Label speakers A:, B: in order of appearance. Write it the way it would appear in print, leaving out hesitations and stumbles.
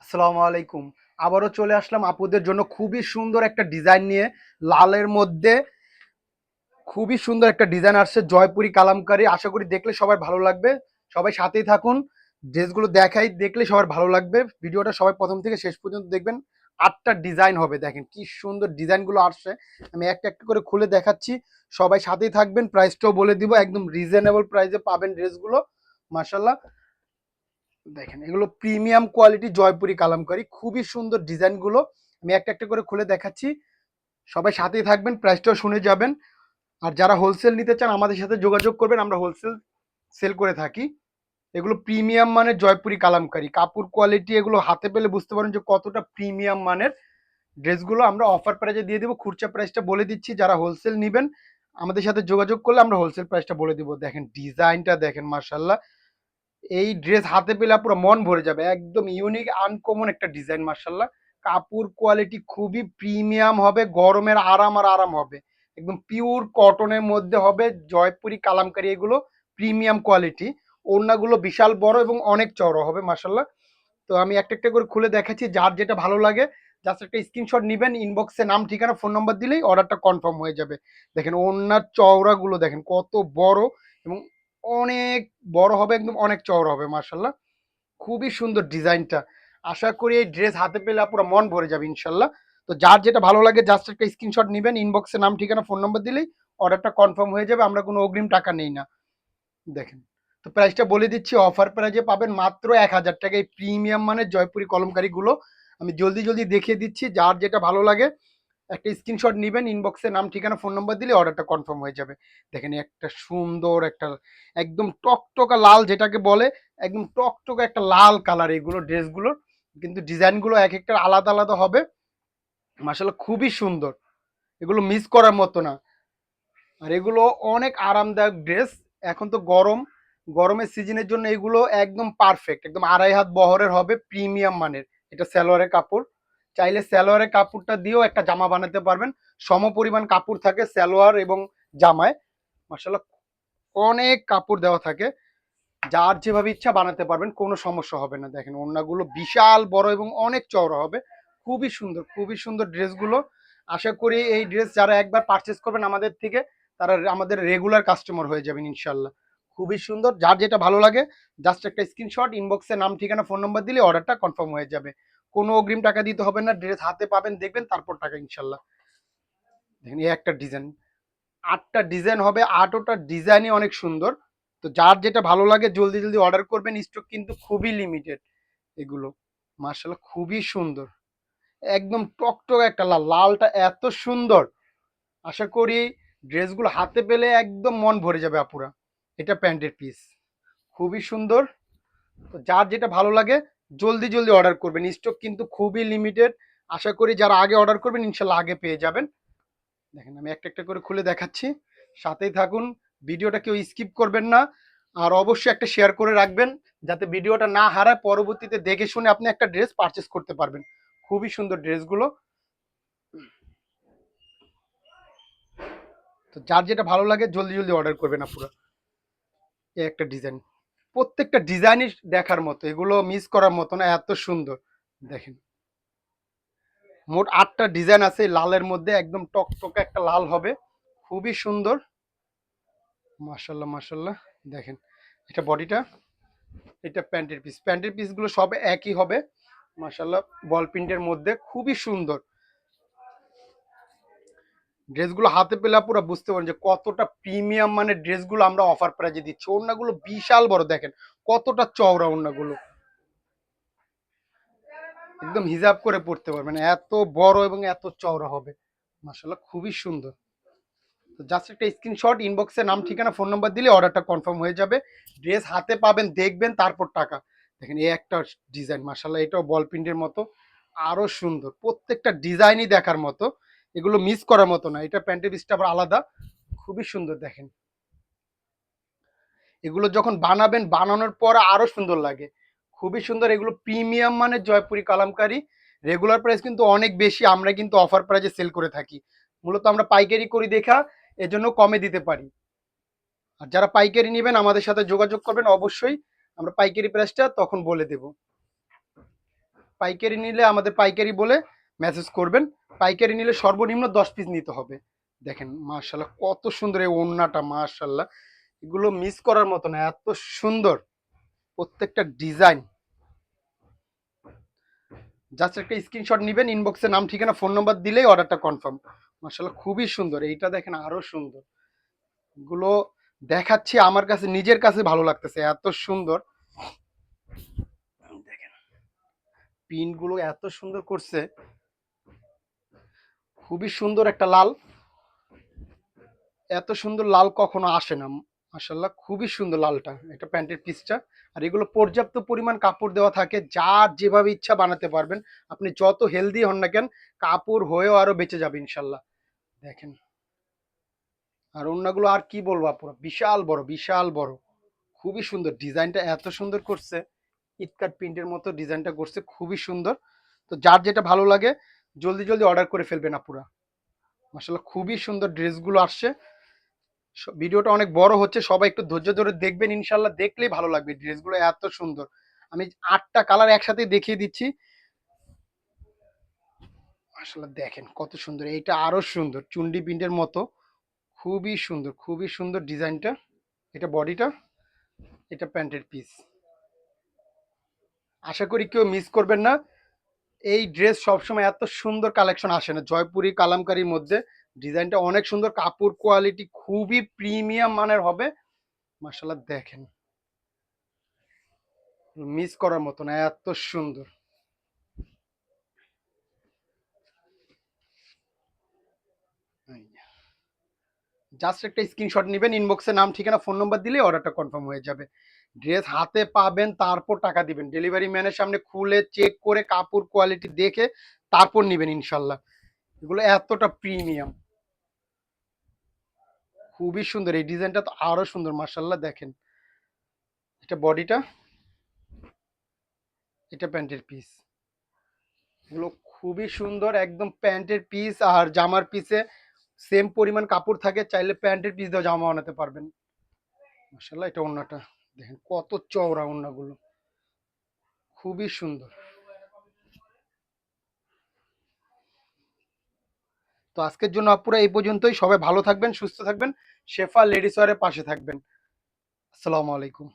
A: আসসালামু আলাইকুম। আবারও চলে আসলাম আপুদের জন্য খুবই সুন্দর একটা ডিজাইন নিয়ে। লালের মধ্যে খুবই সুন্দর একটা ডিজাইন আসছে, জয়পুরি কালামকারী। আশা করি দেখলে সবাই ভালো লাগবে। সবাই সাথেই থাকুন, ড্রেসগুলো দেখাই, দেখলে সবার ভালো লাগবে। ভিডিওটা সবাই প্রথম থেকে শেষ পর্যন্ত দেখবেন। ৮টা ডিজাইন হবে, দেখেন কি সুন্দর ডিজাইনগুলো আসছে। আমি একটা একটা করে খুলে দেখাচ্ছি, সবাই সাথেই থাকবেন। প্রাইসটাও বলে দিব, একদম রিজনেবল প্রাইসে পাবেন ড্রেসগুলো। মাশাল্লাহ, দেখেন এগুলো প্রিমিয়াম কোয়ালিটি জয়পুরি কালামকারী, খুবই সুন্দর ডিজাইনগুলো। আমি একটা একটা করে খুলে দেখাচ্ছি, সবাই সাথেই থাকবেন, প্রাইসটাও শুনে যাবেন। আর যারা হোলসেল নিতে চান আমাদের সাথে যোগাযোগ করবেন, আমরা হোলসেল সেল করে থাকি। এগুলো প্রিমিয়াম মানের জয়পুরি কালামকারী, কাপড় কোয়ালিটি এগুলো হাতে পেলে বুঝতে পারেন যে কতটা প্রিমিয়াম মানের। ড্রেসগুলো আমরা অফার প্রাইসে দিয়ে দেবো, খুচরা প্রাইসটা বলে দিচ্ছি। যারা হোলসেল নেবেন আমাদের সাথে যোগাযোগ করলে আমরা হোলসেল প্রাইসটা বলে দিব। দেখেন ডিজাইনটা দেখেন, মার্শাল্লাহ। এই ড্রেস হাতে পেলে পুরো মন ভরে যাবে, একদম ইউনিক আনকমন একটা ডিজাইন। মার্শাল্লাহ, কাপড় কোয়ালিটি খুবই প্রিমিয়াম হবে, গরমের আরাম আর আরাম হবে। একদম পিওর কটনের মধ্যে হবে, জয়পুরি কালামকারী এগুলো প্রিমিয়াম কোয়ালিটি। ওড়নাগুলো বিশাল বড় এবং অনেক চওড়া হবে। মার্শাল্লাহ, তো আমি একটা একটা করে খুলে দেখাচ্ছি, যার যেটা ভালো লাগে জাস্ট একটা স্ক্রিনশট নিবেন, ইনবক্সে নাম ঠিকানা ফোন নাম্বার দিলেই অর্ডারটা কনফার্ম হয়ে যাবে। দেখেন ওড়নার চওড়াগুলো দেখেন কত বড়, এবং অনেক বড় হবে, একদম অনেক চওড়া হবে। মার্শাল্লাহ, খুবই সুন্দর ডিজাইনটা। আশা করি এই ড্রেস হাতে পেলে পুরো মন ভরে যাবে ইনশাল্লাহ। তো যার যেটা ভালো লাগে জাস্ট একটা স্ক্রিনশট নিবেন, ইনবক্সে নাম ঠিকানা ফোন নাম্বার দিলেই অর্ডারটা কনফার্ম হয়ে যাবে। আমরা কোনো অগ্রিম টাকা নেই না। দেখেন, তো প্রাইসটা বলে দিচ্ছি, অফার প্রাইজে পাবেন মাত্র ১,০০০ টাকায় প্রিমিয়াম মানের জয়পুরি কলমকারীগুলো। আমি জলদি জলদি দেখিয়ে দিচ্ছি, যার যেটা ভালো লাগে একটা স্ক্রিনশট নিবেন, ইনবক্সে নাম ঠিকানা ফোন নাম্বার দিলে অর্ডারটা কনফার্ম হয়ে যাবে। দেখেন একটা সুন্দর একটা একদম টকটকা লাল যেটাকে বলে, একদম টকটকা একটা লাল কালার এগুলো ড্রেসগুলোর। কিন্তু ডিজাইনগুলো এক একটা আলাদা আলাদা হবে। মাশাআল্লাহ, খুবই সুন্দর, এগুলো মিস করার মতো না। আর এগুলো অনেক আরামদায়ক ড্রেস। এখন তো গরম, গরমের সিজনের জন্য এগুলো একদম পারফেক্ট, একদম ২.৫ হাত বহরের হবে, প্রিমিয়াম মানের। এটা সালোয়ারের কাপড়, চাইলে সালোয়ারের কাপড়টা দিয়েও একটা জামা বানাতে পারবেন। সম পরিমাণ কাপড় থাকে সালোয়ার এবং জামায়। মাশাআল্লাহ, অনেক কাপড় দেওয়া থাকে, যার যেভাবে ইচ্ছা বানাতে পারবেন, কোনো সমস্যা হবে না। দেখেন ওড়নাগুলো বিশাল বড় এবং অনেক চওড়া হবে, খুবই সুন্দর, খুবই সুন্দর ড্রেসগুলো। আশা করি এই ড্রেস যারা একবার পারচেস করবেন আমাদের থেকে, তারা আমাদের রেগুলার কাস্টমার হয়ে যাবেন ইনশাল্লাহ। খুবই সুন্দর, যার যেটা ভালো লাগে জাস্ট একটা স্ক্রিনশট, ইনবক্সে নাম ঠিকানা ফোন নম্বর দিলে অর্ডারটা কনফার্ম হয়ে যাবে। কোনো অগ্রিম টাকা দিতে হবে না, ড্রেস হাতে পাবেন, দেখবেন, তারপর টাকা ইনশাল্লাহ। দেখেন এই একটা ডিজাইন, ৮টা ডিজাইন হবে, ৮টা ডিজাইনই অনেক সুন্দর। তো যার যেটা ভালো লাগে জলদি জলদি অর্ডার করবেন, স্টক কিন্তু খুবই লিমিটেড এগুলো। মার্শাল্লাহ, খুবই সুন্দর, একদম টকটক একটা লাল, লালটা এত সুন্দর। আশা করি ড্রেসগুলো হাতে পেলে একদম মন ভরে যাবে আপুরা। এটা প্যান্টের পিস, খুবই সুন্দর। তো যার যেটা ভালো লাগে জলদি জলদি অর্ডার করবেন, স্টক কিন্তু খুবই লিমিটেড। আশা করি যারা আগে অর্ডার করবেন ইনশাল্লাহ আগে পেয়ে যাবেন। দেখেন আমি একটা একটা করে খুলে দেখাচ্ছি, সাথেই থাকুন, ভিডিওটা কেউ স্কিপ করবেন না। আর অবশ্যই একটা শেয়ার করে রাখবেন, যাতে ভিডিওটা না হারায়, পরবর্তীতে দেখে শুনে আপনি একটা ড্রেস পারচেস করতে পারবেন। খুবই সুন্দর ড্রেসগুলো। তো যার যেটা ভালো লাগে জলদি জলদি অর্ডার করবেন আপুরা। এই একটা ডিজাইন, প্রত্যেকটা ডিজাইনই দেখার মতো, এগুলো মিস করার মতো না, এত সুন্দর। দেখেন মোট ৮টা ডিজাইন আছে লালের মধ্যে, একদম টকটকে একটা লাল হবে, খুবই সুন্দর। মাশাল্লাহ মাশাল্লাহ, দেখেন এটা বডিটা, এটা প্যান্টের পিস, প্যান্টের পিসগুলো সব একই হবে। মাশাল্লাহ, বল প্রিন্টের মধ্যে খুবই সুন্দর। ড্রেসগুলো হাতে পেলে পুরো বুঝতে পারেন যে কতটা প্রিমিয়াম মানে ড্রেসগুলো আমরা অফার প্রাইজে দিচ্ছি। ওড়নাগুলো বিশাল বড়, দেখেন কতটা চওড়া ওড়নাগুলো, একদম হিজাব করে পড়তে পারবেন, এত বড় এবং এত চওড়া হবে। মাশাল্লাহ, খুবই সুন্দর। তো জাস্ট একটা স্ক্রিনশট, ইনবক্সে নাম ঠিকানা ফোন নাম্বার দিলে অর্ডারটা কনফার্ম হয়ে যাবে। ড্রেস হাতে পাবেন, দেখবেন, তারপর টাকা। দেখেন এই একটা ডিজাইন, মাশাল্লাহ, এটাও বল প্রিন্টের মতো, আরো সুন্দর, প্রত্যেকটা ডিজাইনই দেখার মতো, এগুলো মিস করার মতো না। এটা প্যান্টের পিসটা আবার আলাদা, খুবই সুন্দর। দেখেন এগুলো যখন বানাবেন, বানানোর পর আরো সুন্দর লাগে, খুবই সুন্দর। এগুলো প্রিমিয়াম মানে জয়পুরি কালামকারী। রেগুলার প্রাইস কিন্তু অনেক বেশি, আমরা কিন্তু অফার প্রাইসে সেল করে থাকি। মূলত আমরা পাইকারি করি দেখা, এজন্য কমে দিতে পারি। আর যারা পাইকারি নেবেন আমাদের সাথে যোগাযোগ করবেন অবশ্যই, আমরা পাইকারি প্রাইসটা তখন বলে দেব। পাইকারি নিলে আমাদের পাইকারি বলে মেসেজ করবেন। পাইকারি নিলে সর্বনিম্ন 10 পিস নিতে হবে। দেখেন মাশাল্লাহ কত সুন্দর এই ওড়নাটা, মাশাল্লাহ এগুলো মিস করার মতো না, এত সুন্দর প্রত্যেকটা ডিজাইন। জাস্ট একটা স্ক্রিনশট নিবেন, ইনবক্সে নাম ঠিকানা ফোন নাম্বার দিলেই অর্ডারটা কনফার্ম। মাশাল্লাহ খুবই সুন্দর, এইটা দেখেন আরো সুন্দর। এগুলো দেখাচ্ছি, আমার কাছে নিজের কাছে ভালো লাগতেছে, এত সুন্দর। দেখেন পিন গুলো এত সুন্দর করছে, খুবই সুন্দর একটা লাল। এত সুন্দর লাল কখনো আসে না। মাশাল্লাহ খুবই সুন্দর লালটা, এটা প্যান্টের পিসটা। আর এগুলো পর্যাপ্ত পরিমাণ কাপড় দেওয়া থাকে, যার যেভাবে ইচ্ছা বানাতে পারবেন। আপনি যত হেলদি হন না কেন, কাপড় হয়েও আরো বেঁচে যাবে ইনশাল্লাহ। দেখেন আর ওড়নাগুলো আর কি বলবো আপুরা, বিশাল বড় বিশাল বড়, খুবই সুন্দর ডিজাইনটা, এত সুন্দর করছে। ইটকাট প্রিন্টের মতো ডিজাইনটা করছে, খুবই সুন্দর। তো যার যেটা ভালো লাগে জলদি জলদি অর্ডার করে ফেলবেন আপুরা। মাশাল্লাহ খুবই সুন্দর ড্রেসগুলো আসছে। ভিডিওটা অনেক বড় হচ্ছে, সবাই একটু ধৈর্য ধরে দেখবেন, ইনশাল্লাহ দেখলেই ভালো লাগবে। ড্রেসগুলো এত সুন্দর, আমি 8টা কালার একসাথে দেখিয়ে দিচ্ছি। আসলে দেখেন কত সুন্দর, এইটা আরো সুন্দর চুন্ডি প্রিন্টের মতো, খুবই সুন্দর খুবই সুন্দর ডিজাইনটা। এটা বডিটা, এটা প্যান্টের পিস। আশা করি কেউ মিস করবেন না। এই ড্রেস সবসময় এত সুন্দর কালেকশন আসে না, জয়পুরি কালামকারীর মধ্যে। ডিজাইনটা অনেক সুন্দর, কাপড় কোয়ালিটি খুবই প্রিমিয়াম মানের হবে। মাশাআল্লাহ দেখেন মিস করার মতো না, এত সুন্দর। জাস্ট একটা স্ক্রিনশট নেবেন, ইনবক্সে নাম ঠিকানা ফোন নম্বর দিলে অর্ডারটা কনফার্ম হয়ে যাবে। ড্রেস হাতে পাবেন, তারপর টাকা দিবেন। ডেলিভারি ম্যানের সামনে খুলে চেক করে কাপড় কোয়ালিটি দেখে তারপর নেবেন ইনশাল্লাহ। এগুলো এতটা প্রিমিয়াম, খুবই সুন্দর। এই ডিজাইনটা তো আরো সুন্দর, মার্শাল্লাহ দেখেন। এটা বডিটা, এটা প্যান্টের পিস। এগুলো খুবই সুন্দর, একদম প্যান্টের পিস আর জামার পিসে সেম পরিমাণ কাপড় থাকে, চাইলে প্যান্টের পিস দিয়ে জামা বানাতে পারবেন। মার্শাল্লাহ এটা ওড়নাটা দেখেন কত চওড়া, ওড়নাগুলো খুবই সুন্দর। তো আজকের জন্য আপুরা এই পর্যন্তই। সবাই ভালো থাকবেন, সুস্থ থাকবেন, শেফা লেডিস ওয়ারের পাশে থাকবেন। আসসালামু আলাইকুম।